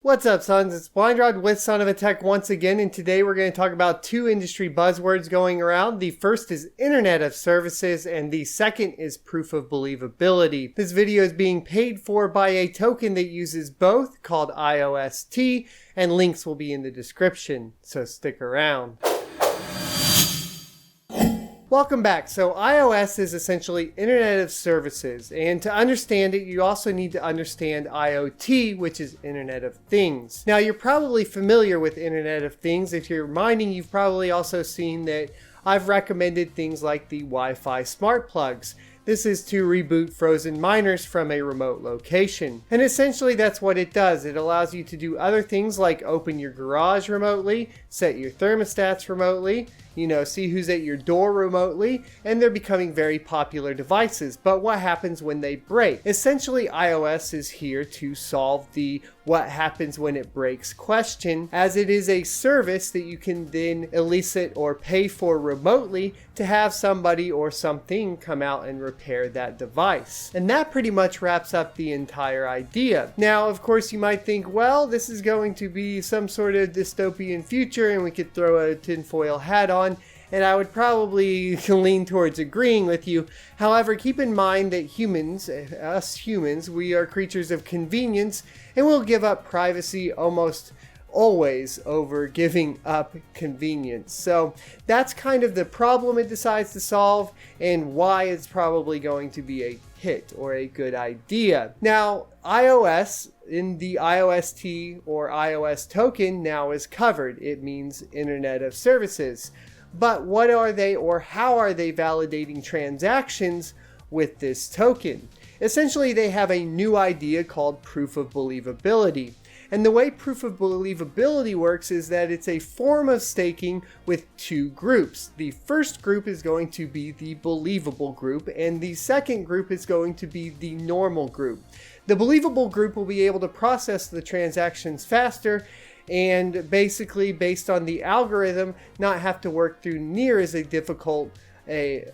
What's up, sons? It's Blind Rod with Son of a Tech once again, and today we're going to talk about two industry buzzwords going around. The first is Internet of Services, and the second is proof of believability. This video is being paid for by a token that uses both, called IOST, and links will be in the description, so stick around. Welcome back. So iOS is essentially Internet of Services, and to understand it, you also need to understand IoT, which is Internet of Things. Now, you're probably familiar with Internet of Things. If you're mining, you've probably also seen that I've recommended things like the Wi-Fi smart plugs. This is to reboot frozen miners from a remote location. And essentially that's what it does. It allows you to do other things like open your garage remotely, set your thermostats remotely, see who's at your door remotely, and they're becoming very popular devices. But what happens when they break? Essentially, iOS is here to solve the what happens when it breaks question, as it is a service that you can then elicit or pay for remotely to have somebody or something come out and repair that device. And that pretty much wraps up the entire idea. Now, of course, you might think, well, this is going to be some sort of dystopian future and we could throw a tinfoil hat on. And I would probably lean towards agreeing with you. However, keep in mind that us humans, we are creatures of convenience, and we'll give up privacy almost always over giving up convenience. So that's kind of the problem it decides to solve, and why it's probably going to be a hit or a good idea. Now, iOS in the IOST or iOS token now is covered. It means Internet of Services. But what are they, or how are they validating transactions with this token? Essentially, they have a new idea called proof of believability. And the way proof of believability works is that it's a form of staking with two groups. The first group is going to be the believable group, and the second group is going to be the normal group. The believable group will be able to process the transactions faster, and basically, based on the algorithm, not have to work through near as a difficult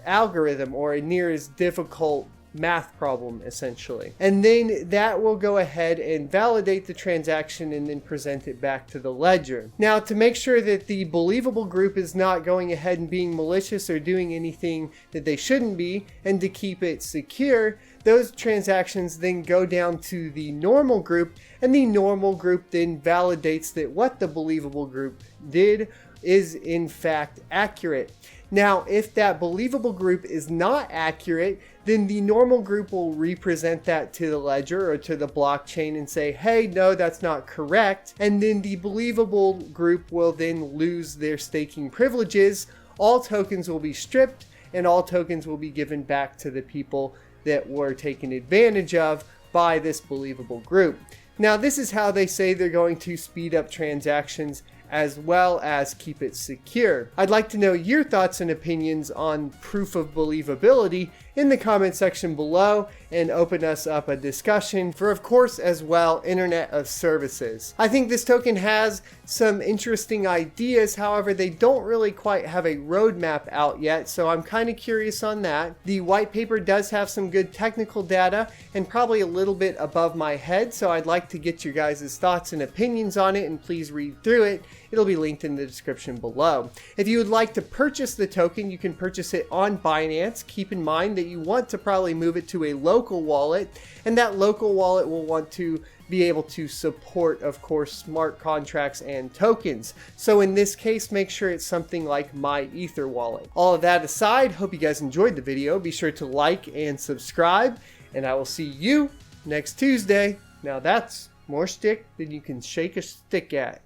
algorithm or a near as difficult math problem, essentially. And then that will go ahead and validate the transaction and then present it back to the ledger. Now, to make sure that the believable group is not going ahead and being malicious or doing anything that they shouldn't be, and to keep it secure, those transactions then go down to the normal group, and the normal group then validates that what the believable group did is in fact accurate. Now, if that believable group is not accurate, then the normal group will represent that to the ledger or to the blockchain and say, hey, no, that's not correct. And then the believable group will then lose their staking privileges. All tokens will be stripped, and all tokens will be given back to the people that were taken advantage of by this believable group. Now, this is how they say they're going to speed up transactions as well as keep it secure. I'd like to know your thoughts and opinions on proof of believability in the comment section below, and open us up a discussion for, of course, as well, Internet of Services. I think this token has some interesting ideas. However, they don't really quite have a roadmap out yet, so I'm kind of curious on that. The white paper does have some good technical data and probably a little bit above my head, so I'd like to get your guys' thoughts and opinions on it, and please read through it. It'll be linked in the description below. If you would like to purchase the token, you can purchase it on Binance. Keep in mind that you want to probably move it to a local wallet, and that local wallet will want to be able to support, of course, smart contracts and tokens. So in this case, make sure it's something like my Ether wallet. All of that aside, hope you guys enjoyed the video. Be sure to like and subscribe, and I will see you next Tuesday. Now that's more stick than you can shake a stick at.